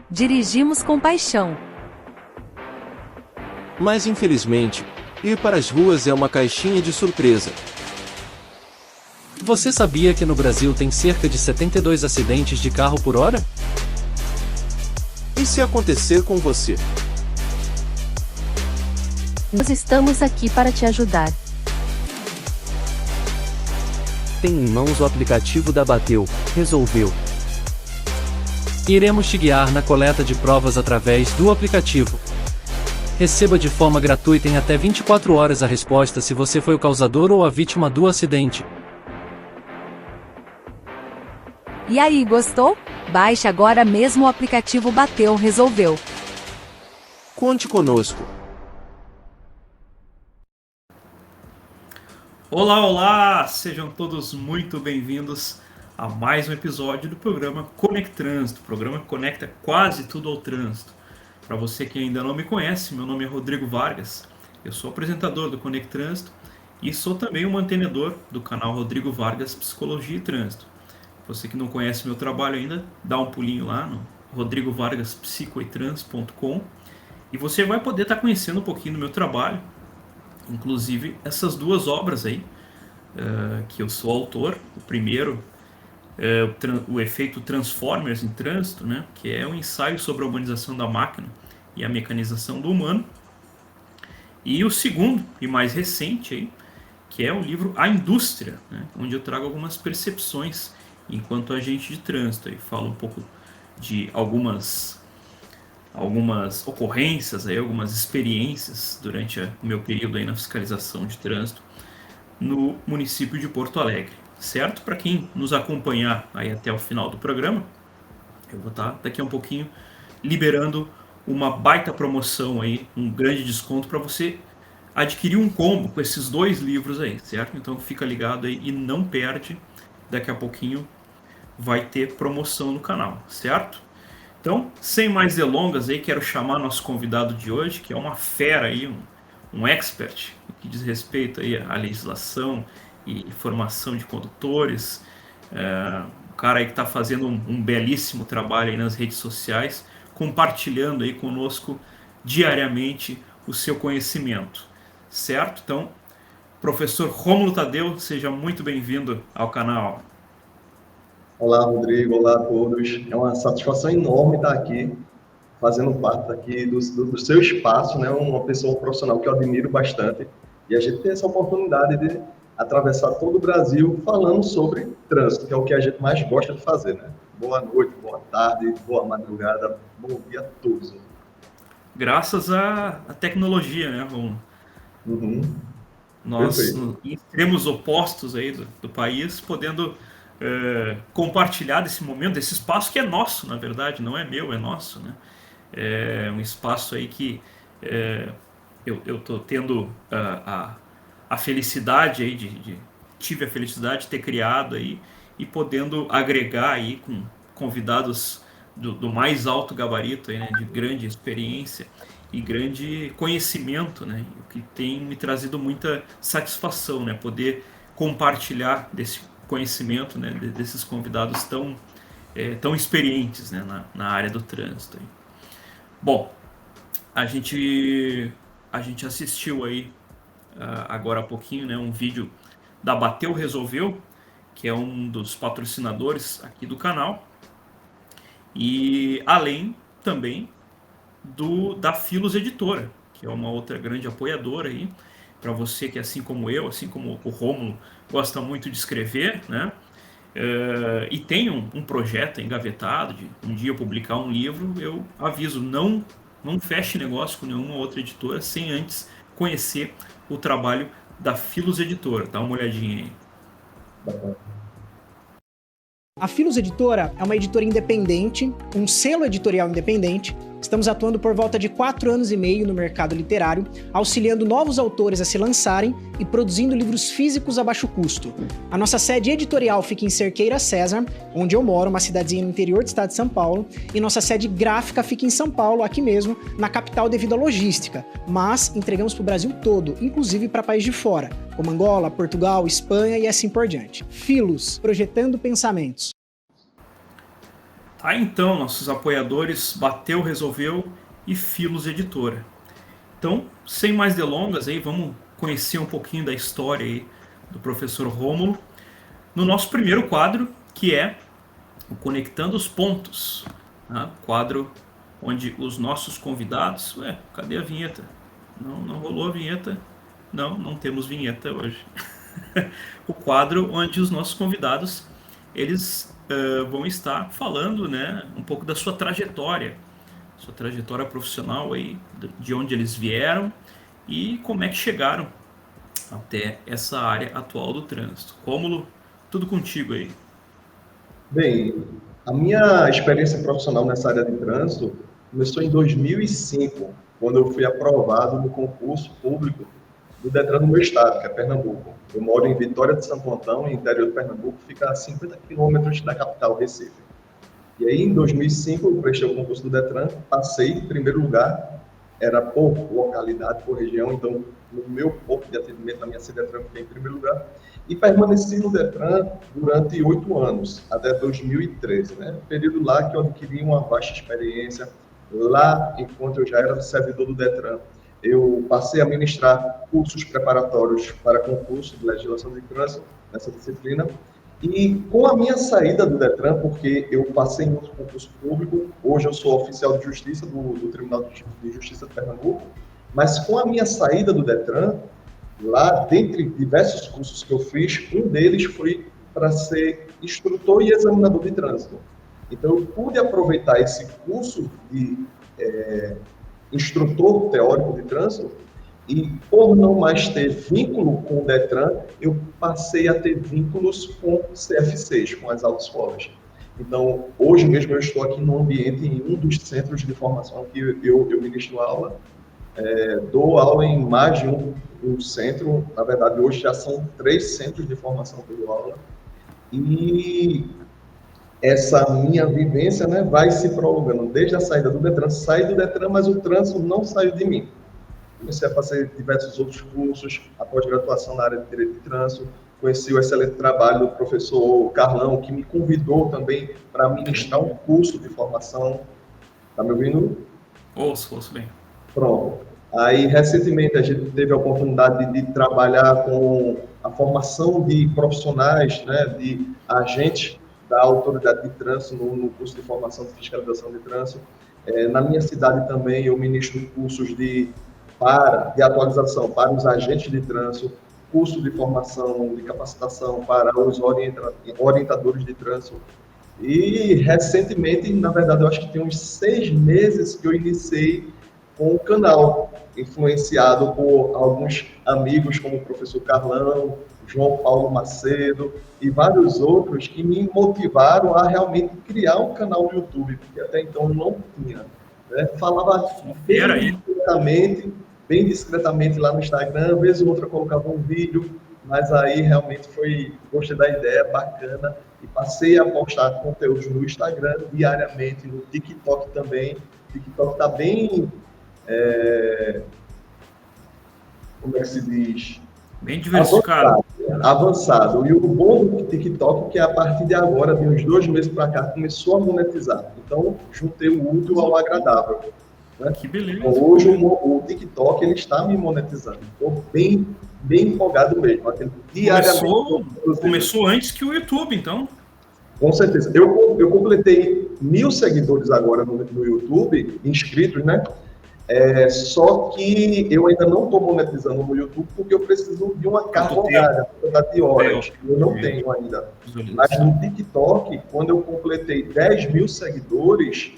Dirigimos com paixão. Mas infelizmente, ir para as ruas é uma caixinha de surpresa. Você sabia que no Brasil tem cerca de 72 acidentes de carro por hora? E se acontecer com você? Nós estamos aqui para te ajudar. Tem em mãos o aplicativo da Bateu, resolveu. Iremos te guiar na coleta de provas através do aplicativo. Receba de forma gratuita em até 24 horas a resposta se você foi o causador ou a vítima do acidente. E aí, gostou? Baixe agora mesmo o aplicativo Bateu Resolveu. Conte conosco. Olá, olá! Sejam todos muito bem-vindos a mais um episódio do programa Conect Trânsito, programa que conecta quase tudo ao trânsito. Para você que ainda não me conhece, meu nome é Rodrigo Vargas, eu sou apresentador do Conect Trânsito e sou também o mantenedor do canal Rodrigo Vargas Psicologia e Trânsito. Você que não conhece meu trabalho ainda, dá um pulinho lá no rodrigovargaspsicoetrans.com e você vai poder estar conhecendo um pouquinho do meu trabalho, inclusive essas duas obras aí, que eu sou autor. O primeiro é o efeito Transformers em Trânsito, né, que é um ensaio sobre a urbanização da máquina e a mecanização do humano. E o segundo, e mais recente, aí, que é o livro A Indústria, né, onde eu trago algumas percepções enquanto agente de trânsito. E falo um pouco de algumas ocorrências, aí, algumas experiências durante o meu período aí na fiscalização de trânsito no município de Porto Alegre, certo? Para quem nos acompanhar aí até o final do programa, eu vou estar daqui a um pouquinho liberando uma baita promoção aí, um grande desconto para você adquirir um combo com esses dois livros aí, certo? Então fica ligado aí e não perde, daqui a pouquinho vai ter promoção no canal, certo? Então, sem mais delongas aí, quero chamar nosso convidado de hoje, que é uma fera aí, um expert no que diz respeito aí à legislação e formação de condutores, um cara aí que está fazendo um belíssimo trabalho aí nas redes sociais, compartilhando aí conosco diariamente o seu conhecimento, certo? Então, professor Rômulo Tadeu, seja muito bem-vindo ao canal. Olá, Rodrigo. Olá a todos. É uma satisfação enorme estar aqui, fazendo parte aqui do seu espaço, né? Uma pessoa, um profissional que eu admiro bastante. E a gente tem essa oportunidade de atravessar todo o Brasil falando sobre trânsito, que é o que a gente mais gosta de fazer, né? Boa noite, boa tarde, boa madrugada, bom dia a todos. Graças à tecnologia, né, Rômulo? Uhum. Nós, em extremos opostos aí do país, podendo compartilhar desse momento, desse espaço que é nosso, na verdade, não é meu, é nosso, né? É um espaço aí que eu tô tendo a felicidade aí tive a felicidade de ter criado aí e podendo agregar aí com convidados do mais alto gabarito aí, né, de grande experiência e grande conhecimento, né, o que tem me trazido muita satisfação, né, poder compartilhar desse conhecimento, né, desses convidados tão experientes, né, na área do trânsito. Bom, a gente assistiu aí agora há pouquinho, né, um vídeo da Bateu Resolveu, que é um dos patrocinadores aqui do canal, e além também da Filos Editora, que é uma outra grande apoiadora aí, para você que, assim como eu, assim como o Rômulo, gosta muito de escrever, né? E tem um projeto engavetado de um dia publicar um livro, eu aviso, não feche negócio com nenhuma outra editora sem antes conhecer o trabalho da Filos Editora. Dá uma olhadinha aí. A Filos Editora é uma editora independente, um selo editorial independente. Estamos atuando por volta de 4 anos e meio no mercado literário, auxiliando novos autores a se lançarem e produzindo livros físicos a baixo custo. A nossa sede editorial fica em Cerqueira César, onde eu moro, uma cidadezinha no interior do estado de São Paulo, e nossa sede gráfica fica em São Paulo, aqui mesmo, na capital devido à logística, mas entregamos para o Brasil todo, inclusive para países de fora, como Angola, Portugal, Espanha e assim por diante. Filos, projetando pensamentos. Aí então, nossos apoiadores Bateu, Resolveu e Filos Editora. Então, sem mais delongas, aí, vamos conhecer um pouquinho da história aí do professor Rômulo no nosso primeiro quadro, que é o Conectando os Pontos, né? Quadro onde os nossos convidados... Ué, cadê a vinheta? Não rolou a vinheta. Não temos vinheta hoje. O quadro onde os nossos convidados eles vão estar falando, né, um pouco da sua trajetória profissional aí, de onde eles vieram e como é que chegaram até essa área atual do trânsito. Rômulo, tudo contigo aí. Bem, a minha experiência profissional nessa área de trânsito começou em 2005, quando eu fui aprovado no concurso público do Detran no meu estado, que é Pernambuco. Eu moro em Vitória de Santo Antão, no interior de Pernambuco, fica a 50 quilômetros da capital, Recife. E aí, em 2005, eu prestei o concurso do Detran, passei em primeiro lugar, era por localidade, por região, então, no meu ponto de atendimento, na minha CDetran, fiquei em primeiro lugar, e permaneci no Detran durante 8 anos, até 2013, né? Período lá que eu adquiri uma vasta experiência, lá, enquanto eu já era servidor do Detran, eu passei a ministrar cursos preparatórios para concurso de legislação de trânsito, nessa disciplina, e com a minha saída do Detran, porque eu passei em outro concurso público, hoje eu sou oficial de justiça do Tribunal de Justiça de Pernambuco, mas com a minha saída do Detran, lá, dentre diversos cursos que eu fiz, um deles foi para ser instrutor e examinador de trânsito. Então, eu pude aproveitar esse curso de instrutor teórico de trânsito e, por não mais ter vínculo com o Detran, eu passei a ter vínculos com CFCs, com as autoescolas. Então, hoje mesmo eu estou aqui no ambiente, em um dos centros de formação que eu ministro aula, dou aula em mais de um centro, na verdade hoje já são 3 centros de formação que eu dou aula, e essa minha vivência, né, vai se prolongando desde a saída do Detran. Saí do Detran, mas o trânsito não saiu de mim. Comecei a fazer diversos outros cursos, a pós-graduação na área de Direito de Trânsito, conheci o excelente trabalho do professor Carlão, que me convidou também para ministrar um curso de formação. Está me ouvindo? Ouço bem. Pronto. Aí, recentemente, a gente teve a oportunidade de trabalhar com a formação de profissionais, né, de agentes da autoridade de trânsito no curso de formação de fiscalização de trânsito. Na minha cidade também eu ministro cursos de atualização para os agentes de trânsito, curso de formação, de capacitação para os orientadores de trânsito. E recentemente, na verdade, eu acho que tem uns 6 meses que eu iniciei com o canal, influenciado por alguns amigos como o professor Carlão, João Paulo Macedo e vários outros que me motivaram a realmente criar um canal no YouTube, porque até então eu não tinha. Né? Falava bem discretamente lá no Instagram, vez ou outra colocava um vídeo, mas aí realmente gostei da ideia, bacana, e passei a postar conteúdos no Instagram diariamente, no TikTok também. O TikTok está bem... como é que se diz? Bem diversificado. Avançado. E o bom do TikTok é que a partir de agora, de uns 2 meses para cá, começou a monetizar. Então, juntei o útil ao agradável. Né? Que beleza. Então, hoje o TikTok ele está me monetizando. Estou bem empolgado mesmo. Começou antes que o YouTube, então. Com certeza. Eu completei 1.000 seguidores agora no YouTube, inscritos, né? Só que eu ainda não estou monetizando no YouTube porque eu preciso de uma carga horária, de horas. Eu não tenho ainda. Mas no TikTok, quando eu completei 10.000 seguidores,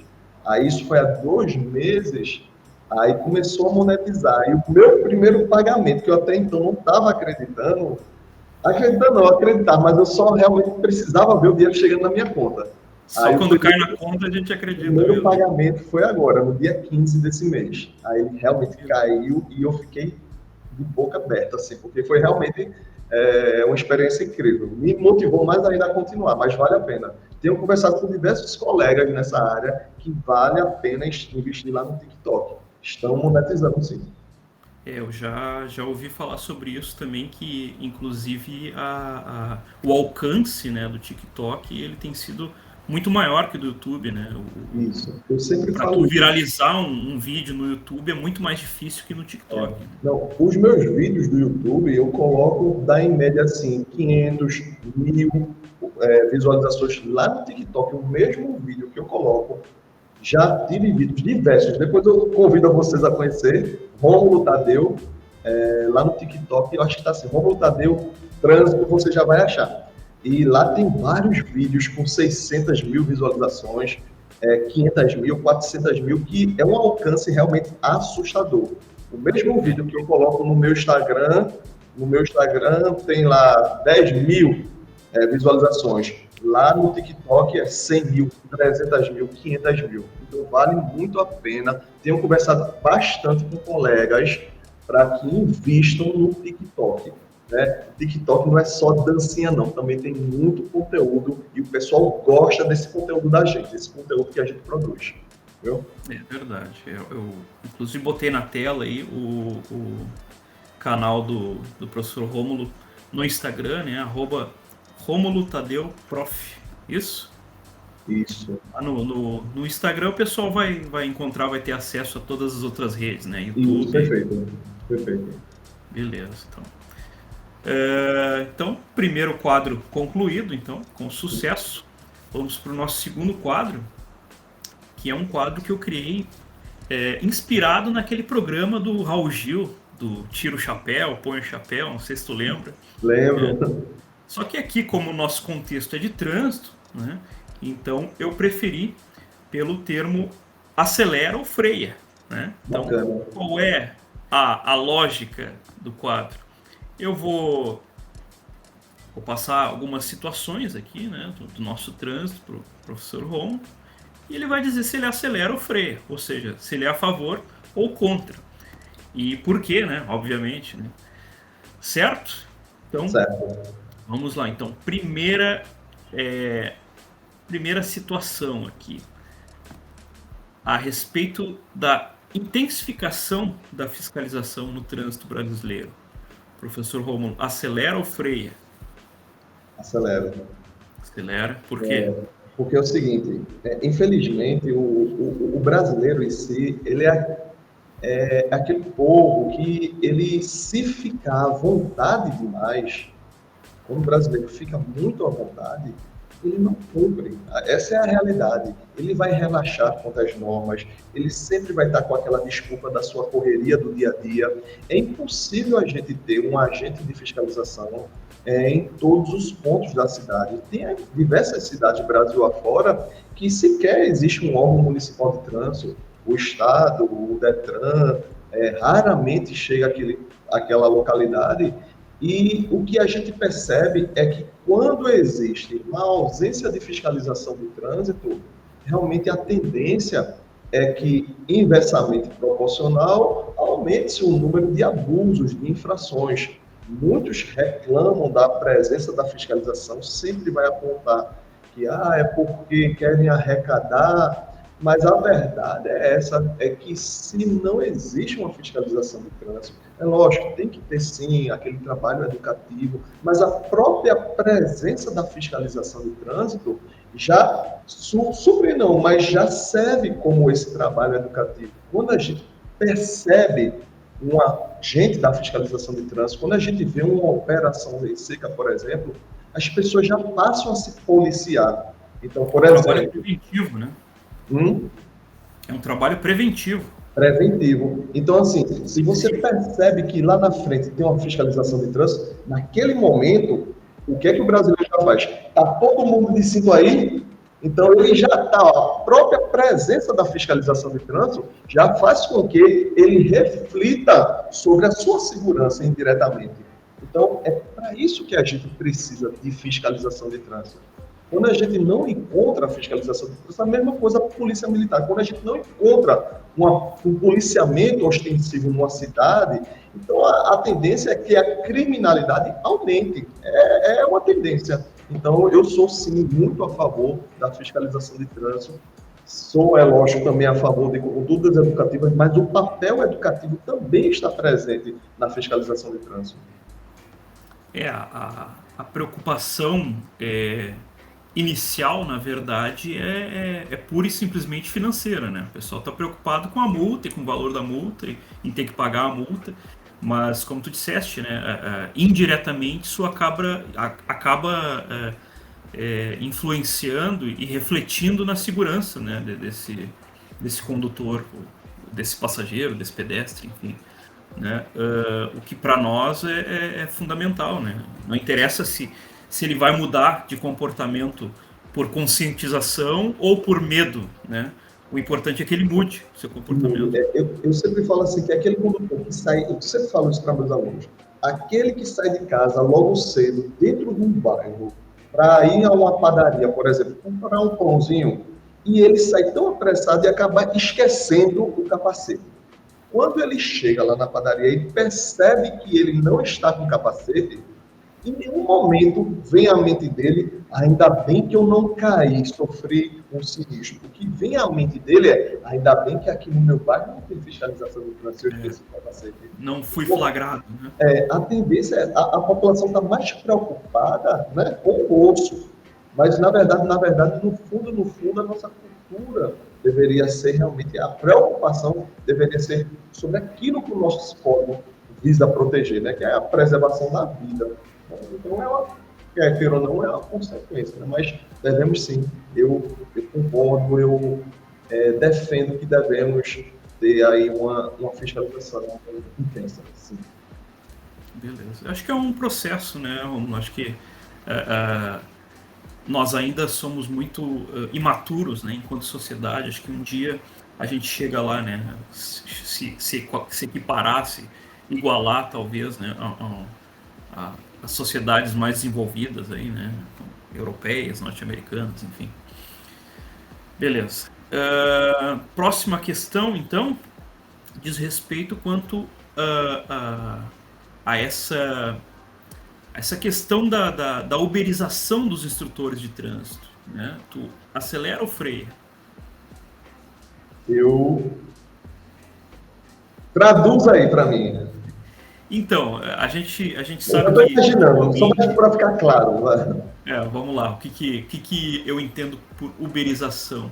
aí isso foi há 2 meses, aí começou a monetizar. E o meu primeiro pagamento, que eu até então não estava acreditava, mas eu só realmente precisava ver o dinheiro chegando na minha conta. Só quando cai na conta a gente acredita. O meu pagamento foi agora, no dia 15 desse mês. Aí ele realmente caiu e eu fiquei de boca aberta, assim, porque foi realmente uma experiência incrível. Me motivou mais ainda a continuar, mas vale a pena. Tenho conversado com diversos colegas nessa área que vale a pena investir lá no TikTok. Estão monetizando, sim. Eu já ouvi falar sobre isso também, que inclusive o alcance, né, do TikTok ele tem sido muito maior que o do YouTube, né? Isso. Eu sempre Para falo tu isso. viralizar um vídeo no YouTube é muito mais difícil que no TikTok. Não, os meus vídeos do YouTube, eu coloco, dá em média assim, 500, 1000 visualizações. Lá no TikTok, o mesmo vídeo que eu coloco, já tive vídeos diversos. Depois eu convido vocês a conhecer Rômulo Tadeu, lá no TikTok, eu acho que está assim, Rômulo Tadeu, trânsito, você já vai achar. E lá tem vários vídeos com 600 mil visualizações, 500 mil, 400 mil, que é um alcance realmente assustador. O mesmo vídeo que eu coloco no meu Instagram tem lá 10 mil visualizações. Lá no TikTok é 100 mil, 300 mil, 500 mil. Então vale muito a pena. Tenho conversado bastante com colegas para que invistam no TikTok. Né? O TikTok não é só dancinha, não. Também tem muito conteúdo e o pessoal gosta desse conteúdo da gente, esse conteúdo que a gente produz. Viu? É verdade. Eu inclusive botei na tela aí o canal do professor Rômulo no Instagram, né? @Rômulo Tadeu Prof. Isso? Isso. Lá no Instagram o pessoal vai encontrar, vai ter acesso a todas as outras redes, né? YouTube. Isso, perfeito. Perfeito. Beleza, então. Então, primeiro quadro concluído, então, com sucesso. Vamos para o nosso segundo quadro, que é um quadro que eu criei inspirado naquele programa do Raul Gil, do Tira o Chapéu, Põe o Chapéu, não sei se tu lembra. Lembro. Só que aqui, como o nosso contexto é de trânsito, né, então eu preferi pelo termo acelera ou freia. Né? Então, Bacana. qual é a lógica do quadro? Eu vou passar algumas situações aqui, né, do nosso trânsito para o professor Rômulo, e ele vai dizer se ele acelera ou freia, ou seja, se ele é a favor ou contra. E por quê, né? Obviamente. Né? Certo? Então, Certo. Vamos lá. Então, primeira situação aqui. A respeito da intensificação da fiscalização no trânsito brasileiro. Professor Rômulo, acelera ou freia? Acelera. Acelera. Por quê? Porque é o seguinte, infelizmente, o brasileiro em si, ele é aquele povo que ele, se ficar à vontade demais, quando o brasileiro fica muito à vontade, ele não cumpre. Essa é a realidade. Ele vai relaxar quanto às normas, ele sempre vai estar com aquela desculpa da sua correria do dia a dia. É impossível a gente ter um agente de fiscalização em todos os pontos da cidade. Tem diversas cidades, Brasil afora, que sequer existe um órgão municipal de trânsito. O Estado, o Detran, raramente chega àquela localidade. E o que a gente percebe é que quando existe uma ausência de fiscalização do trânsito, realmente a tendência é que, inversamente proporcional, aumente-se o número de abusos, de infrações. Muitos reclamam da presença da fiscalização, sempre vai apontar que é porque querem arrecadar, mas a verdade é essa, é que se não existe uma fiscalização do trânsito, é lógico, tem que ter sim aquele trabalho educativo, mas a própria presença da fiscalização do trânsito já mas já serve como esse trabalho educativo. Quando a gente percebe um agente da fiscalização de trânsito, quando a gente vê uma operação lei seca, por exemplo, as pessoas já passam a se policiar. Então, por exemplo... trabalho preventivo, né? É um trabalho preventivo. Preventivo. Então, assim, se você percebe que lá na frente tem uma fiscalização de trânsito, naquele momento, o que é que o brasileiro já faz? Está todo mundo de cinto aí? Então, ele já está, a própria presença da fiscalização de trânsito já faz com que ele reflita sobre a sua segurança indiretamente. Então, é para isso que a gente precisa de fiscalização de trânsito. Quando a gente não encontra a fiscalização de trânsito, a mesma coisa para a polícia militar. Quando a gente não encontra um policiamento ostensivo numa cidade, então a tendência é que a criminalidade aumente. É uma tendência. Então, eu sou, sim, muito a favor da fiscalização de trânsito. Sou, é lógico, também a favor de condutas educativas, mas o papel educativo também está presente na fiscalização de trânsito. A preocupação inicial, na verdade, é pura e simplesmente financeira, né? O pessoal está preocupado com a multa e com o valor da multa e ter que pagar a multa, mas como tu disseste, né, indiretamente isso acaba influenciando e refletindo na segurança, né, desse condutor, desse passageiro, desse pedestre, enfim. Né? O que para nós é fundamental, né? Não interessa se ele vai mudar de comportamento por conscientização ou por medo, né? O importante é que ele mude seu comportamento. Eu sempre falo assim, que aquele condutor que sai, eu sempre falo isso para meus alunos, aquele que sai de casa logo cedo, dentro de um bairro, para ir a uma padaria, por exemplo, comprar um pãozinho, e ele sai tão apressado e acaba esquecendo o capacete. Quando ele chega lá na padaria e percebe que ele não está com capacete, em nenhum momento vem à mente dele, ainda bem que eu não caí, sofri um sinistro. O que vem à mente dele é, ainda bem que aqui no meu bairro não tem fiscalização do trânsito, eu esqueci o capacete. Não fui flagrado. Né? A tendência é, a população está mais preocupada, né, com o osso, mas na verdade, no fundo, a nossa cultura deveria ser realmente, a preocupação deveria ser sobre aquilo que o nosso psicólogo visa proteger, né, que é a preservação da vida. Então, quer ou não, é uma consequência, né? Mas devemos sim, eu concordo, eu defendo que devemos ter aí uma fiscalização intensa. Sim. Beleza. Acho que é um processo, né? Acho que nós ainda somos muito imaturos, né, enquanto sociedade. Acho que um dia a gente chega lá, né, se equiparar, se igualar, talvez, né, as sociedades mais desenvolvidas aí, né, europeias, norte-americanas, enfim. Beleza. Próxima questão, então, diz respeito quanto a essa questão da uberização dos instrutores de trânsito, né? Tu acelera ou freia? Traduz aí para mim. Então, a gente sabe que... Eu estou imaginando, só para ficar claro. Vamos lá, o que eu entendo por uberização?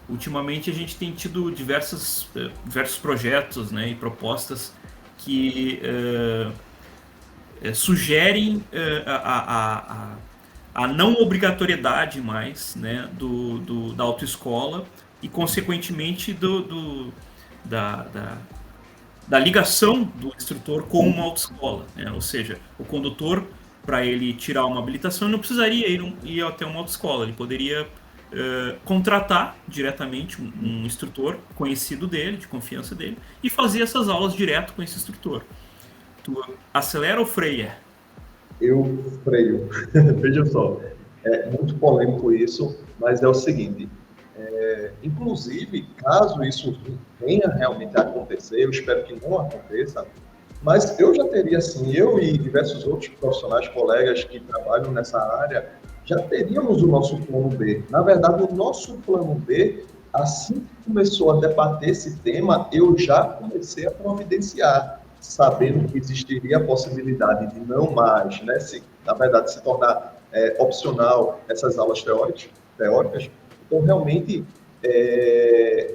Ultimamente a gente tem tido diversos projetos, né, e propostas que sugerem a não obrigatoriedade mais, né, da autoescola e, consequentemente, da ligação do instrutor com uma autoescola, né? Ou seja, o condutor, para ele tirar uma habilitação, não precisaria ir até uma autoescola, ele poderia contratar diretamente um instrutor conhecido dele, de confiança dele, e fazer essas aulas direto com esse instrutor. Tu acelera ou freia? Eu freio. Veja só, é muito polêmico isso, mas é o seguinte, inclusive, caso isso venha realmente a acontecer, eu espero que não aconteça, mas eu já teria, assim, eu e diversos outros profissionais, colegas que trabalham nessa área, já teríamos o nosso plano B. Na verdade, o nosso plano B, assim que começou a debater esse tema, eu já comecei a providenciar, sabendo que existiria a possibilidade de não mais, né, na verdade, se tornar opcional essas aulas teóricas. Então, realmente,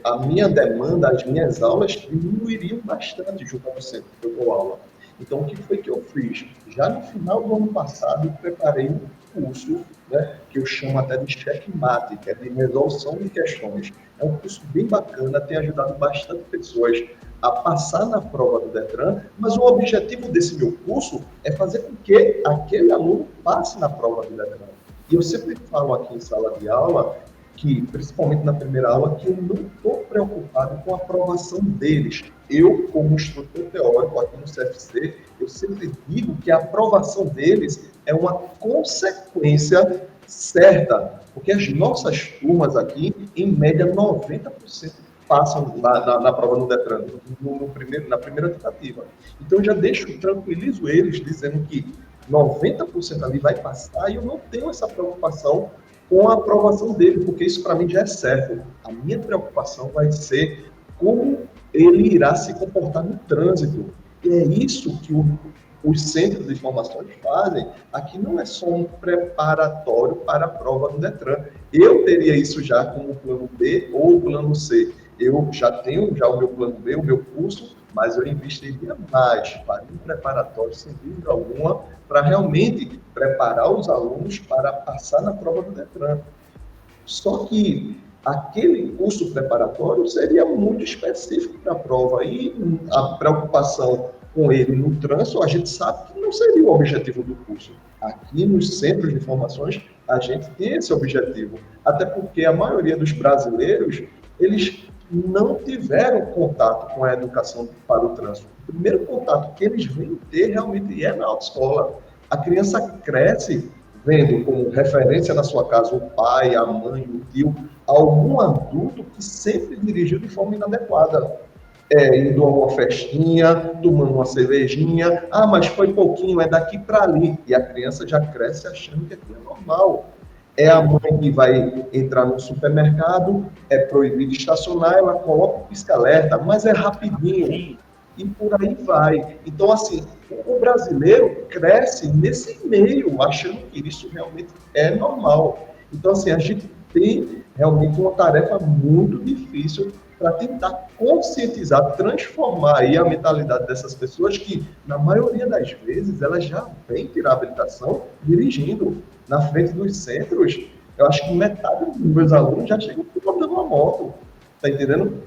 a minha demanda, as minhas aulas diminuiriam bastante junto ao centro que eu dou aula. Então, o que foi que eu fiz? Já no final do ano passado, eu preparei um curso, né, que eu chamo até de checkmate, que é de resolução de questões. É um curso bem bacana, tem ajudado bastante pessoas a passar na prova do Detran, mas o objetivo desse meu curso é fazer com que aquele aluno passe na prova do Detran. E eu sempre falo aqui em sala de aula, que, principalmente na primeira aula, que eu não estou preocupado com a aprovação deles. Eu, como instrutor teórico aqui no CFC, eu sempre digo que a aprovação deles é uma consequência certa, porque as nossas turmas aqui, em média, 90% passam na prova no Detran, na primeira tentativa. Então, eu já tranquilizo eles, dizendo que 90% ali vai passar, e eu não tenho essa preocupação com a aprovação dele, porque isso para mim já é certo. A minha preocupação vai ser como ele irá se comportar no trânsito. E é isso que os centros de formações fazem, aqui não é só um preparatório para a prova do Detran. Eu teria isso já como plano B ou plano C. Eu já tenho o meu plano B, o meu curso, mas eu investiria mais para um preparatório, sem dúvida alguma, para realmente preparar os alunos para passar na prova do Detran. Só que aquele curso preparatório seria muito específico para a prova e a preocupação com ele no trânsito, a gente sabe que não seria o objetivo do curso. Aqui nos centros de formações, a gente tem esse objetivo, até porque a maioria dos brasileiros, eles não tiveram contato com a educação para o trânsito. O primeiro contato que eles vêm ter realmente é na autoescola. A criança cresce vendo como referência na sua casa o pai, a mãe, o tio, algum adulto que sempre dirigiu de forma inadequada. Indo a uma festinha, tomando uma cervejinha, mas foi pouquinho, é daqui para ali. E a criança já cresce achando que aquilo é normal. É a mãe que vai entrar no supermercado, é proibido estacionar, ela coloca o pisca-alerta, mas é rapidinho. E por aí vai. Então, assim, o brasileiro cresce nesse meio, achando que isso realmente é normal. Então, assim, a gente tem realmente uma tarefa muito difícil para tentar conscientizar, transformar aí a mentalidade dessas pessoas que, na maioria das vezes, elas já vêm tirar habilitação dirigindo. Na frente dos centros, eu acho que metade dos meus alunos já chegam pilotando uma moto, tá entendendo?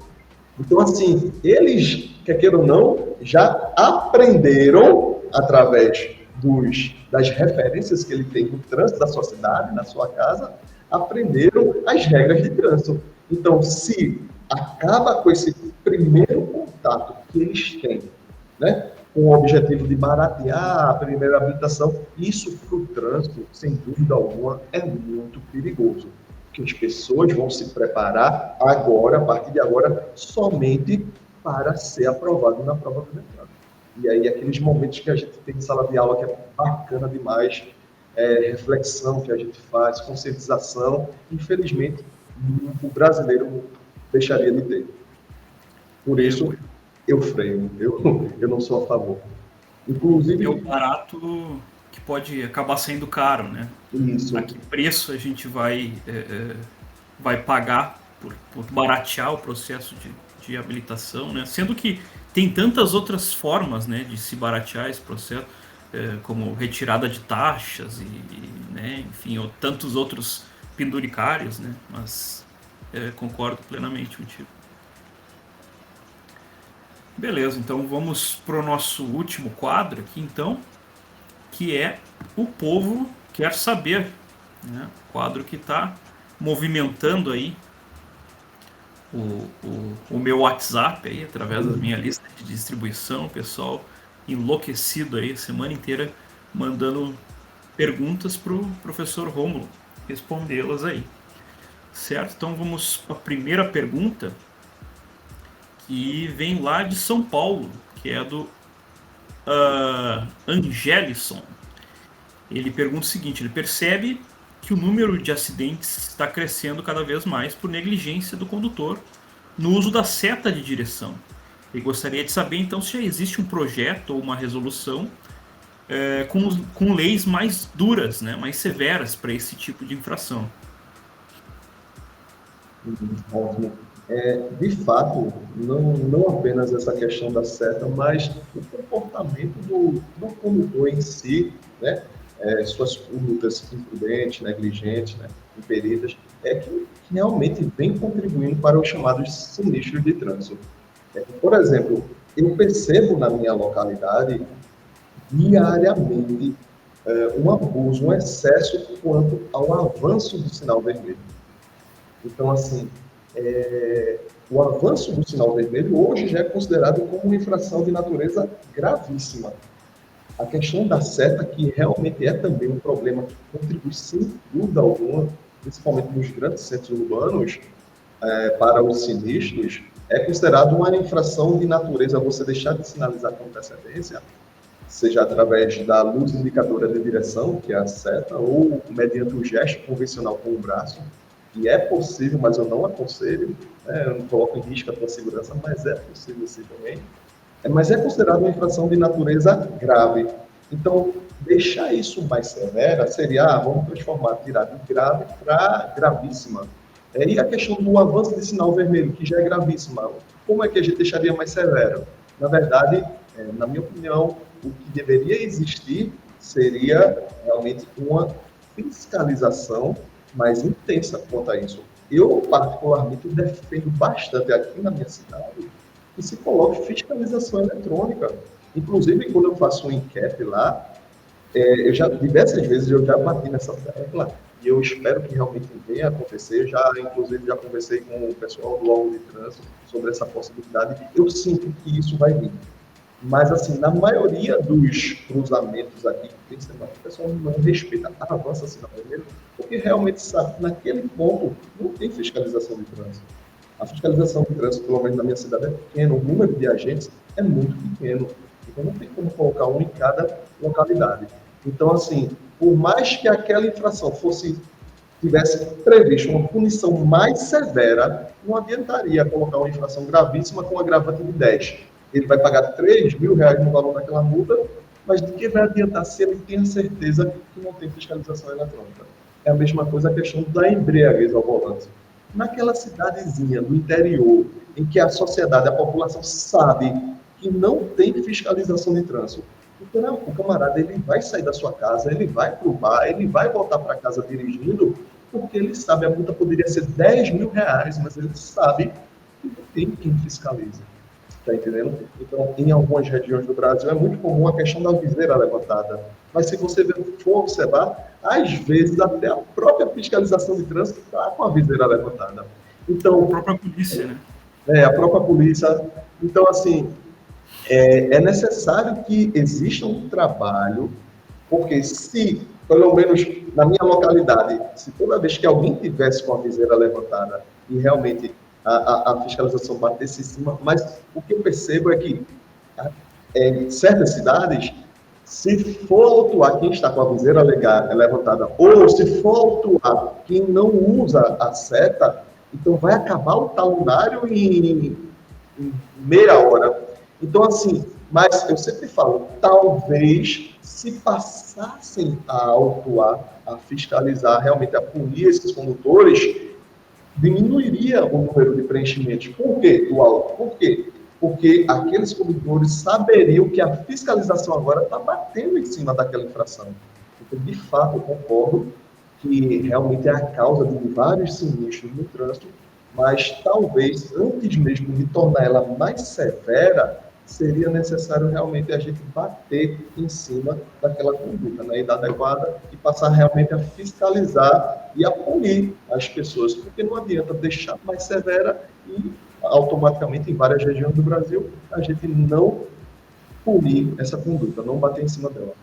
Então, assim, eles, quer queira ou não, já aprenderam através das referências que ele tem no trânsito da sua cidade, na sua casa, aprenderam as regras de trânsito. Então, se acaba com esse primeiro contato que eles têm, né, com o objetivo de baratear a primeira habilitação, isso para o trânsito, sem dúvida alguma, é muito perigoso. Que as pessoas vão se preparar agora, a partir de agora, somente para ser aprovado na prova do Detran. E aí, aqueles momentos que a gente tem em sala de aula, que é bacana demais, reflexão que a gente faz, conscientização, infelizmente, o brasileiro deixaria de ter. Por isso, eu freio, eu não sou a favor. Inclusive... É o barato que pode acabar sendo caro, né? Isso. A que preço a gente vai pagar por baratear o processo de habilitação, né? Sendo que tem tantas outras formas, né, de se baratear esse processo, como retirada de taxas né, enfim, ou tantos outros penduricários, né? Mas concordo plenamente contigo. Beleza, então vamos para o nosso último quadro aqui, então, que é O Povo Quer Saber, né? Quadro que está movimentando aí o meu WhatsApp aí, através da minha lista de distribuição, o pessoal enlouquecido aí a semana inteira mandando perguntas para o professor Rômulo respondê-las aí, certo? Então vamos para a primeira pergunta, que vem lá de São Paulo, que é do Angelison. Ele pergunta o seguinte: ele percebe que o número de acidentes está crescendo cada vez mais por negligência do condutor no uso da seta de direção. Ele gostaria de saber, então, se já existe um projeto ou uma resolução com leis mais duras, né, mais severas para esse tipo de infração. Ótimo. De fato, não apenas essa questão da seta, mas o comportamento do condutor em si, né? Suas condutas imprudentes, negligentes, né? Imperidas, que realmente vem contribuindo para os chamados sinistros de trânsito. Por exemplo, eu percebo na minha localidade diariamente um abuso, um excesso quanto ao avanço do sinal vermelho. Então, assim, o avanço do sinal vermelho hoje já é considerado como uma infração de natureza gravíssima. A questão da seta, que realmente é também um problema que contribui sem dúvida alguma, principalmente nos grandes centros urbanos, para os sinistros, é considerado uma infração de natureza você deixar de sinalizar com antecedência, seja através da luz indicadora de direção, que é a seta, ou mediante um gesto convencional com o braço. E é possível, mas eu não aconselho, eu não coloco em risco a tua segurança, mas é possível sim também. mas é considerado uma infração de natureza grave. Então, deixar isso mais severa seria, vamos transformar, tirar de grave para gravíssima. E a questão do avanço de sinal vermelho, que já é gravíssima, como é que a gente deixaria mais severo? Na verdade, na minha opinião, o que deveria existir seria realmente uma fiscalização mais intensa quanto a isso. Eu, particularmente, defendo bastante aqui na minha cidade que se coloque fiscalização eletrônica. Inclusive, quando eu faço um enquete lá, diversas vezes eu já bati nessa tecla e eu espero que realmente venha a acontecer. Inclusive, já conversei com o pessoal do órgão de trânsito sobre essa possibilidade. Eu sinto que isso vai vir. Mas, assim, na maioria dos cruzamentos aqui, o pessoal não respeita, avança sinal vermelho, porque realmente sabe que naquele ponto não tem fiscalização de trânsito. A fiscalização de trânsito, pelo menos na minha cidade, é pequena, o número de agentes é muito pequeno. Então, não tem como colocar um em cada localidade. Então, assim, por mais que aquela infração tivesse previsto uma punição mais severa, não adiantaria colocar uma infração gravíssima com agravante de 10. Ele vai pagar R$3.000 no valor daquela multa, mas de que vai adiantar se ele tem a certeza que não tem fiscalização eletrônica? É a mesma coisa a questão da embriaguez ao volante. Naquela cidadezinha do interior, em que a sociedade, a população sabe que não tem fiscalização de trânsito, então, o camarada ele vai sair da sua casa, ele vai pro bar, ele vai voltar para casa dirigindo, porque ele sabe, a multa poderia ser R$10.000, mas ele sabe que não tem quem fiscalize. Está entendendo? Então, em algumas regiões do Brasil é muito comum a questão da viseira levantada. Mas se você for observar, às vezes até a própria fiscalização de trânsito está com a viseira levantada. Então, a própria polícia, né? A própria polícia. Então, assim, é necessário que exista um trabalho, porque se, pelo menos na minha localidade, se toda vez que alguém tivesse com a viseira levantada e realmente a fiscalização batesse em cima, mas o que eu percebo é que em certas cidades, se for autuar quem está com a viseira levantada, ou se for autuar quem não usa a seta, então vai acabar o talonário em meia hora. Então, assim, mas eu sempre falo, talvez se passassem a autuar, a fiscalizar, realmente a punir esses condutores, diminuiria o número de preenchimentos. Por quê? Do auto. Por quê? Porque aqueles condutores saberiam que a fiscalização agora está batendo em cima daquela infração. Então, de fato, eu concordo que realmente é a causa de vários sinistros no trânsito, mas talvez, antes mesmo de tornar ela mais severa, seria necessário realmente a gente bater em cima daquela conduta, na idade adequada, e passar realmente a fiscalizar e a punir as pessoas, porque não adianta deixar mais severa e automaticamente em várias regiões do Brasil a gente não punir essa conduta, não bater em cima dela.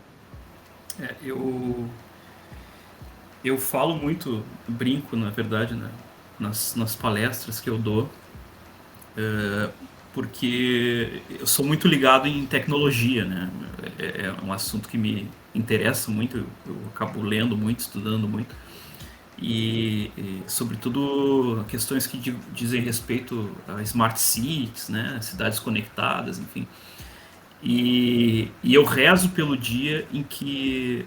Eu falo muito, brinco, na verdade, né, nas palestras que eu dou, porque eu sou muito ligado em tecnologia, né? É um assunto que me interessa muito, eu acabo lendo muito, estudando muito, e sobretudo questões que dizem respeito a smart cities, né? Cidades conectadas, enfim. E eu rezo pelo dia em que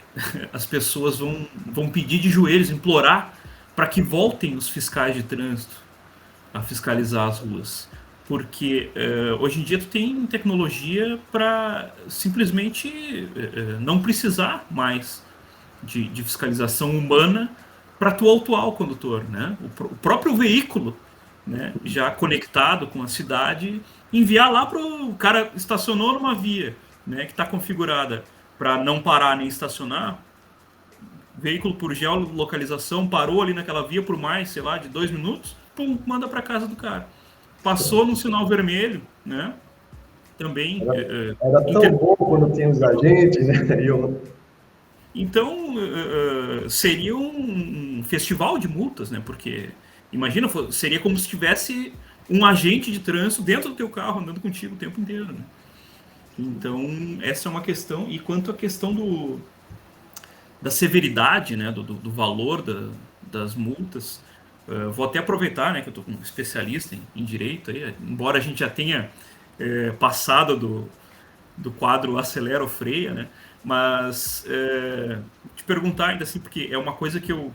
as pessoas vão pedir de joelhos, implorar para que voltem os fiscais de trânsito a fiscalizar as ruas. Porque hoje em dia tu tem tecnologia para simplesmente não precisar mais de fiscalização humana para tu autuar o condutor, né? O próprio veículo, né, já conectado com a cidade, enviar lá para o cara estacionou numa via, né, que está configurada para não parar nem estacionar, veículo por geolocalização parou ali naquela via por mais, sei lá, de 2 minutos, pum, manda para casa do cara. Passou no sinal vermelho, né? Também. Era tão bom quando tinha os agentes, né? Então, seria um festival de multas, né? Porque, imagina, seria como se tivesse um agente de trânsito dentro do teu carro, andando contigo o tempo inteiro, né? Então, essa é uma questão. E quanto à questão da severidade, né? Do valor das multas, vou até aproveitar, né, que eu estou como especialista em direito, aí, embora a gente já tenha passada do quadro Acelera ou Freia, né? Mas te perguntar ainda assim, porque é uma coisa que eu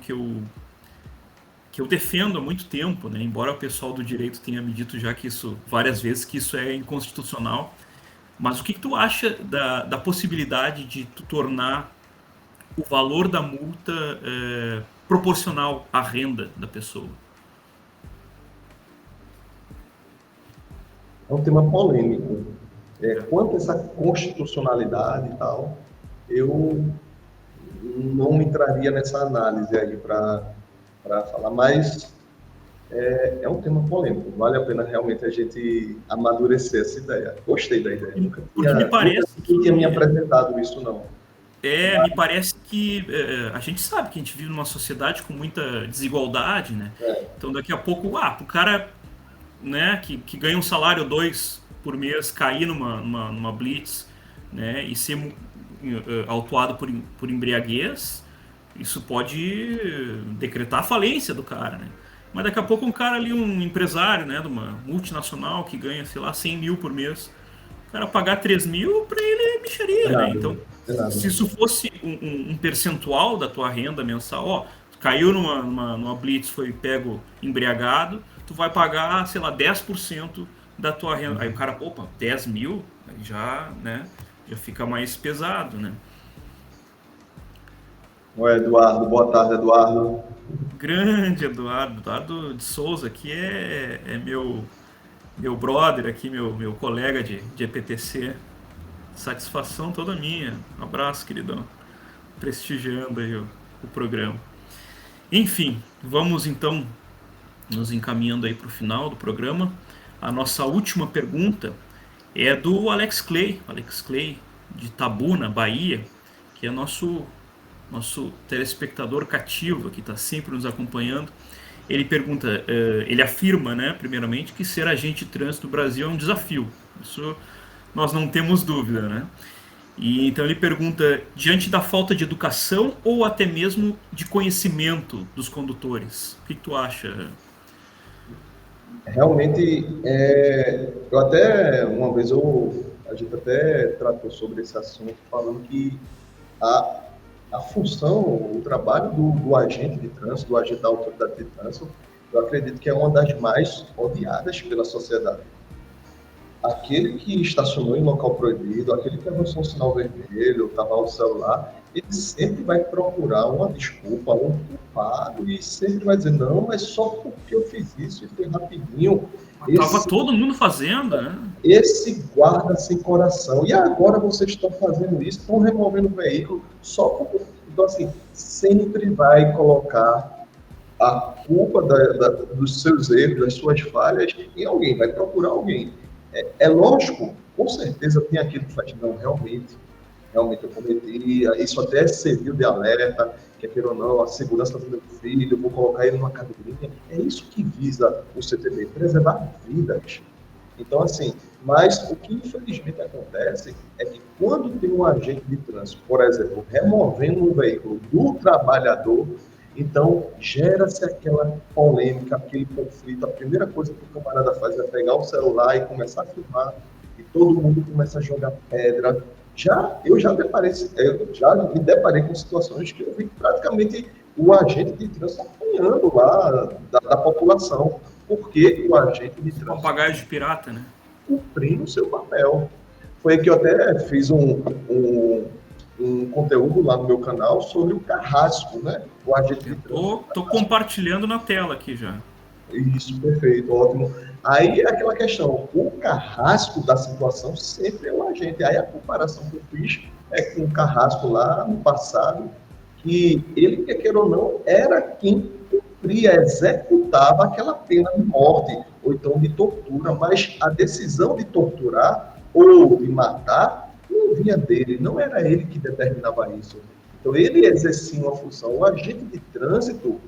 defendo há muito tempo, né? Embora o pessoal do direito tenha me dito já que isso várias vezes que isso é inconstitucional, mas o que tu acha da possibilidade de tu tornar o valor da multa proporcional à renda da pessoa? É um tema polêmico. Quanto a essa constitucionalidade e tal, eu não entraria nessa análise aí para falar, mas é um tema polêmico. Vale a pena realmente a gente amadurecer essa ideia. Gostei da ideia. Porque me parece que tinha me apresentado isso, não. Me parece que a gente sabe que a gente vive numa sociedade com muita desigualdade, né? Então daqui a pouco, o cara, né, que ganha um salário 2 por mês, cair numa blitz, né, e ser autuado por embriaguez, isso pode decretar a falência do cara, né? Mas daqui a pouco um cara ali, um empresário, né, de uma multinacional que ganha, sei lá, 100 mil por mês, o cara pagar 3 mil, para ele é mixaria, né? Então, se isso fosse um percentual da tua renda mensal, caiu numa blitz, foi pego embriagado, tu vai pagar, sei lá, 10% da tua renda. Aí o cara, 10 mil, aí já, né, já fica mais pesado, né? Oi, Eduardo. Boa tarde, Eduardo. Grande Eduardo de Souza, aqui é meu brother aqui, meu colega de EPTC. Satisfação toda minha. Um abraço, queridão. Prestigiando aí o programa. Enfim, vamos então nos encaminhando aí para o final do programa. A nossa última pergunta é do Alex Clay de Itabuna, Bahia, que é nosso telespectador cativo, que está sempre nos acompanhando. Ele pergunta, ele afirma, né, primeiramente, que ser agente de trânsito no Brasil é um desafio. Isso nós não temos dúvida, né? E então ele pergunta, diante da falta de educação ou até mesmo de conhecimento dos condutores, o que tu acha? Realmente, eu até, uma vez, a gente até tratou sobre esse assunto, falando que a função, o trabalho do agente de trânsito, do agente da autoridade de trânsito, eu acredito que é uma das mais odiadas pela sociedade. Aquele que estacionou em local proibido, aquele que avançou um sinal vermelho, estava ao celular, ele sempre vai procurar uma desculpa, um culpado, e sempre vai dizer, não, mas só porque eu fiz isso e foi rapidinho. Estava todo mundo fazendo, né? Esse guarda sem coração. E agora vocês estão fazendo isso, estão removendo o veículo só porque... Então, assim, sempre vai colocar a culpa dos seus erros, das suas falhas em alguém, vai procurar alguém. É lógico, com certeza tem aquele que faz, não, realmente eu cometi, isso até serviu de alerta, quer queira ou não, a segurança do meu filho, eu vou colocar ele numa cadeirinha. É isso que visa o CTB, preservar vidas. Então, assim, mas o que infelizmente acontece é que quando tem um agente de trânsito, por exemplo, removendo um veículo do trabalhador, então gera-se aquela polêmica, aquele conflito. A primeira coisa que o camarada faz é pegar o celular e começar a filmar, e todo mundo começa a jogar pedra. Eu já me deparei com situações que eu vi praticamente o agente de trânsito apanhando lá da população, porque o agente de trânsito... Papagaio de pirata, né? Cumprindo o seu papel. Foi que eu até fiz um conteúdo lá no meu canal sobre o carrasco, né? O agente de trânsito. Tô compartilhando na tela aqui já. Isso, perfeito, ótimo. Aí é aquela questão, o carrasco da situação sempre é o agente. Aí a comparação que eu fiz é com o carrasco lá no passado, que ele, quer queira ou não, era quem cumpria, executava aquela pena de morte, ou então de tortura, mas a decisão de torturar ou de matar não vinha dele, não era ele que determinava isso. Então ele exercia uma função. O agente de trânsito,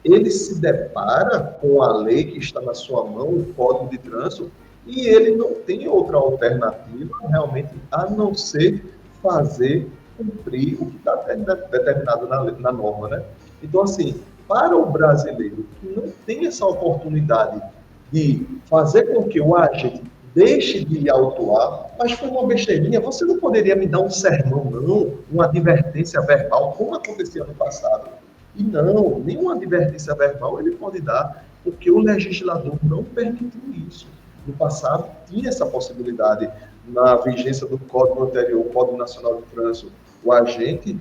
ele se depara com a lei que está na sua mão, o Código de Trânsito, e ele não tem outra alternativa realmente a não ser fazer cumprir o que está determinado na norma, né? Então, assim, para o brasileiro que não tem essa oportunidade de fazer com que o agente deixe de autuar, mas foi uma besteirinha, você não poderia me dar um sermão, não, uma advertência verbal, como acontecia no passado. E não, nenhuma advertência verbal ele pode dar, porque o legislador não permitiu isso. No passado, tinha essa possibilidade. Na vigência do Código anterior, o Código Nacional de Trânsito, o agente,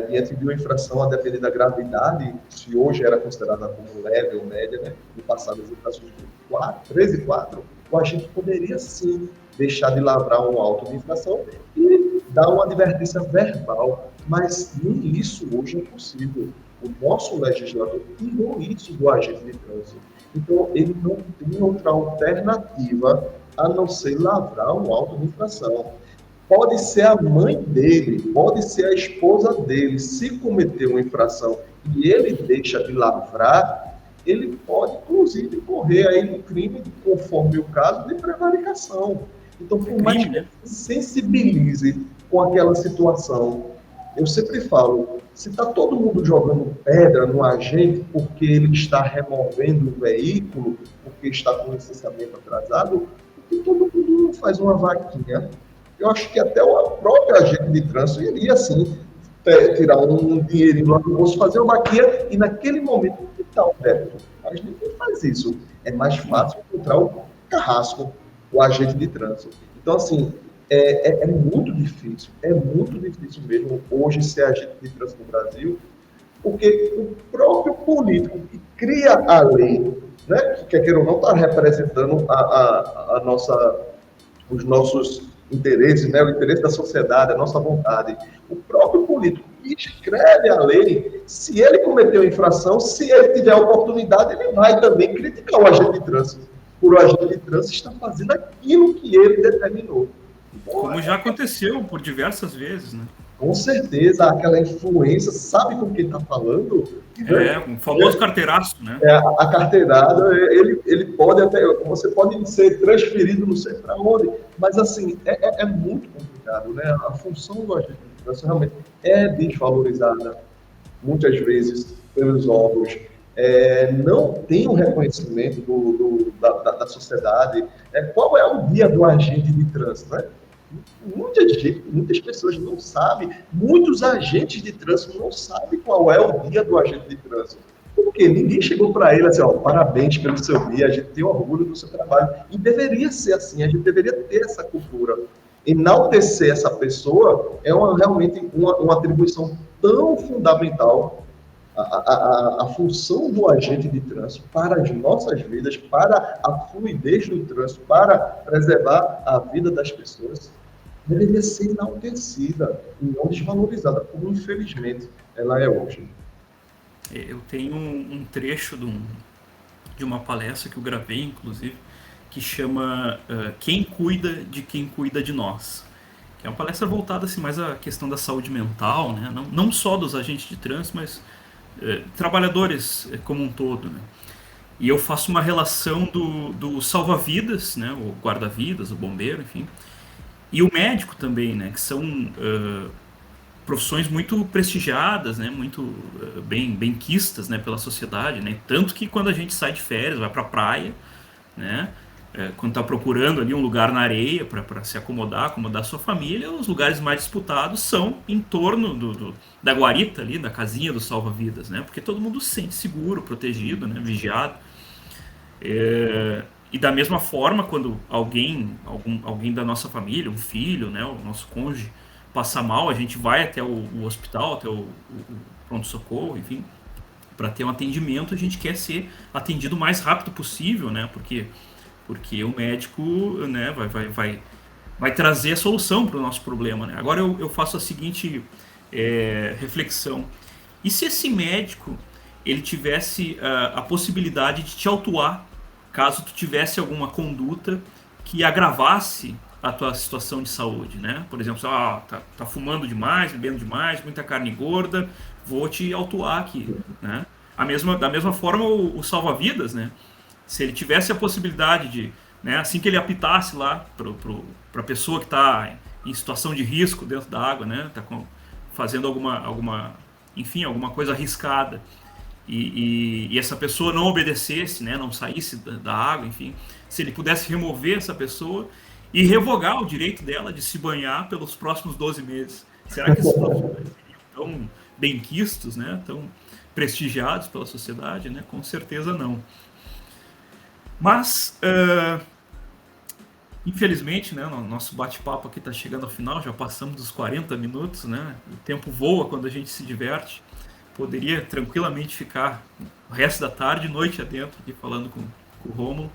diante de uma infração, a depender da gravidade, se hoje era considerada como leve ou média, né? No passado, as infrações de 13 e 4, o agente poderia, sim, deixar de lavrar um auto de infração e dar uma advertência verbal. Mas nem isso hoje é possível. O nosso legislador tirou isso do agente de trânsito. Então, ele não tem outra alternativa a não ser lavrar um auto de infração. Pode ser a mãe dele, pode ser a esposa dele, se cometer uma infração e ele deixa de lavrar, ele pode, inclusive, correr aí no crime, conforme o caso, de prevaricação. Então, por mais que se sensibilize com aquela situação, eu sempre falo, se está todo mundo jogando pedra no agente porque ele está removendo o veículo, porque está com licenciamento atrasado, porque todo mundo não faz uma vaquinha. Eu acho que até o próprio agente de trânsito iria, assim, tirar um dinheirinho lá do bolso, fazer uma vaquinha e, naquele momento, quitar o débito. Mas ninguém faz isso. É mais fácil encontrar o carrasco, o agente de trânsito. Então, assim, é muito difícil mesmo hoje ser agente de trânsito no Brasil, porque o próprio político que cria a lei, né, que quer queira ou não, está representando os nossos interesses, né, o interesse da sociedade, a nossa vontade. O próprio político que escreve a lei, se ele cometeu infração, se ele tiver a oportunidade, ele vai também criticar o agente de trânsito, por o agente de trânsito estar fazendo aquilo que ele determinou. Como já aconteceu por diversas vezes, né? Com certeza, aquela influência, sabe com quem está falando? Um famoso carteiraço, né? A carteirada, ele pode até, você pode ser transferido não sei para onde, mas assim, é muito complicado, né? A função do agente de trânsito realmente é desvalorizada, muitas vezes, pelos órgãos. Não tem um reconhecimento da sociedade. Qual é o dia do agente de trânsito, né? Muitas pessoas não sabem, muitos agentes de trânsito não sabem qual é o dia do agente de trânsito. Por quê? Ninguém chegou para ele assim, parabéns pelo seu dia, a gente tem orgulho do seu trabalho. E deveria ser assim, a gente deveria ter essa cultura. Enaltecer essa pessoa é realmente uma atribuição tão fundamental. A função do agente de trânsito para as nossas vidas, para a fluidez do trânsito, para preservar a vida das pessoas, deveria ser enaltecida e não desvalorizada, como infelizmente ela é hoje. Eu tenho um trecho de uma palestra que eu gravei, inclusive, que chama Quem Cuida de Quem Cuida de Nós. Que é uma palestra voltada assim, mais à questão da saúde mental, né? Não só dos agentes de trânsito, mas trabalhadores como um todo, né? E eu faço uma relação do salva-vidas, né? O guarda-vidas, o bombeiro, enfim, e o médico também, né? Que são profissões muito prestigiadas, né? Muito bem quistas, né? Pela sociedade, né? Tanto que quando a gente sai de férias, vai para a praia, né? Quando está procurando ali um lugar na areia para se acomodar a sua família, os lugares mais disputados são em torno da guarita ali, da casinha do salva-vidas, né? Porque todo mundo se sente seguro, protegido, né? Vigiado. E da mesma forma, quando alguém da nossa família, um filho, né? O nosso cônjuge passa mal, a gente vai até o hospital, até o pronto-socorro, enfim, para ter um atendimento. A gente quer ser atendido o mais rápido possível, né? Porque o médico, né, vai trazer a solução para o nosso problema, né? Agora eu faço a seguinte reflexão. E se esse médico ele tivesse a possibilidade de te autuar caso tu tivesse alguma conduta que agravasse a tua situação de saúde, né? Por exemplo, tá fumando demais, bebendo demais, muita carne gorda, vou te autuar aqui, né? Da mesma forma o salva-vidas, né? Se ele tivesse a possibilidade de, né, assim que ele apitasse lá para a pessoa que está em situação de risco dentro da água, né, está fazendo alguma coisa arriscada, e essa pessoa não obedecesse, né, não saísse da água, enfim, se ele pudesse remover essa pessoa e revogar o direito dela de se banhar pelos próximos 12 meses. Será que esses profissionais seriam tão benquistos, né, tão prestigiados pela sociedade? Né? Com certeza não. Mas, infelizmente, né, o nosso bate-papo aqui está chegando ao final, já passamos dos 40 minutos, né? O tempo voa quando a gente se diverte. Poderia tranquilamente ficar o resto da tarde, noite adentro, aqui falando com o Rômulo,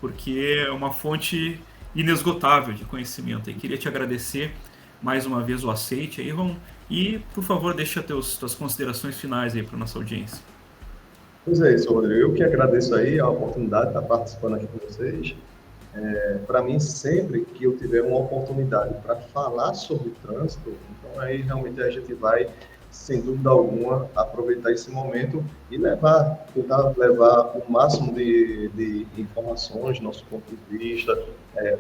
porque é uma fonte inesgotável de conhecimento. E queria te agradecer mais uma vez o aceite aí, Rômulo, e, por favor, deixa tuas considerações finais aí para a nossa audiência. Pois é isso, Rodrigo. Eu que agradeço aí a oportunidade de estar participando aqui com vocês. Para mim, sempre que eu tiver uma oportunidade para falar sobre trânsito, então aí realmente a gente vai, sem dúvida alguma, aproveitar esse momento e tentar levar o máximo de informações, nosso ponto de vista,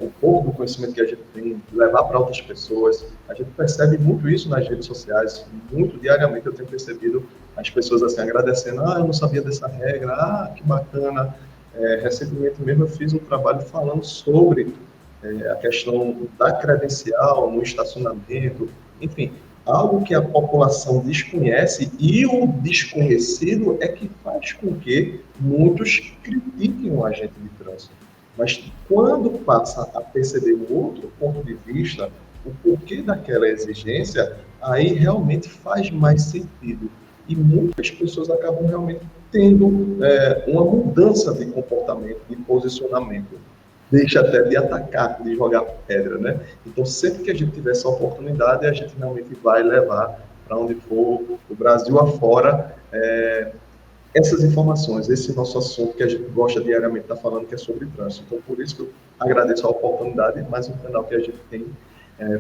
o pouco do conhecimento que a gente tem, levar para outras pessoas. A gente percebe muito isso nas redes sociais, muito diariamente eu tenho percebido as pessoas assim agradecendo, eu não sabia dessa regra, que bacana. Recentemente mesmo eu fiz um trabalho falando sobre a questão da credencial no estacionamento, enfim, algo que a população desconhece, e o desconhecido é que faz com que muitos critiquem o agente de trânsito. Mas quando passa a perceber um outro ponto de vista, o porquê daquela exigência, aí realmente faz mais sentido. E muitas pessoas acabam realmente tendo uma mudança de comportamento, de posicionamento. Deixa até de atacar, de jogar pedra, né? Então, sempre que a gente tiver essa oportunidade, a gente realmente vai levar para onde for, o Brasil afora, essas informações, esse nosso assunto que a gente gosta diariamente de estar falando, que é sobre trânsito. Então, por isso que eu agradeço a oportunidade, mais um canal que a gente tem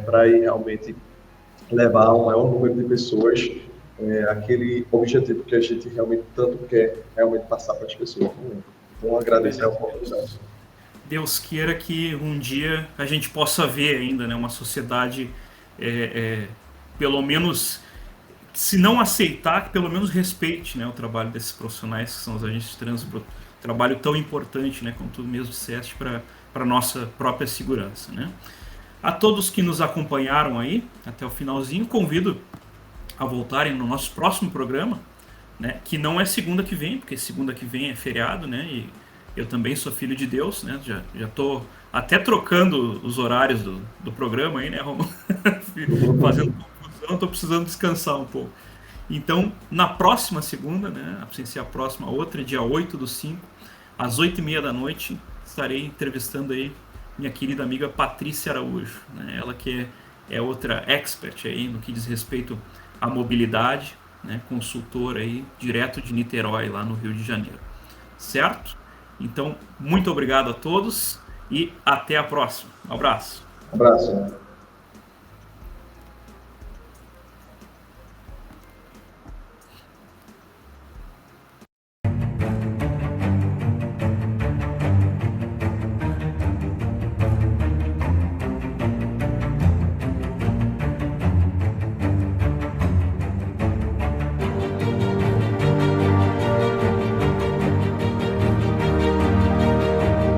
para ir realmente levar ao maior número de pessoas aquele objetivo que a gente realmente tanto quer realmente passar para as pessoas. Então, agradecer a oportunidade. Deus queira que um dia a gente possa ver ainda, né, uma sociedade, pelo menos, se não aceitar, que pelo menos respeite, né, o trabalho desses profissionais que são os agentes de trânsito, trabalho tão importante, né, como tu mesmo disseste, para a nossa própria segurança. Né? A todos que nos acompanharam aí até o finalzinho, convido a voltarem no nosso próximo programa, né, que não é segunda que vem, porque segunda que vem é feriado, né, e eu também sou filho de Deus, né, já estou até trocando os horários do programa aí, né, Romulo? Fazendo confusão, estou precisando descansar um pouco. Então, na próxima segunda, né, sem ser a próxima, outra, dia 8/5, às 8h30 da noite, estarei entrevistando aí minha querida amiga Patrícia Araújo, né, ela que é outra expert aí no que diz respeito à mobilidade, né, consultora aí, direto de Niterói, lá no Rio de Janeiro. Certo? Então, muito obrigado a todos e até a próxima. Um abraço. Um abraço.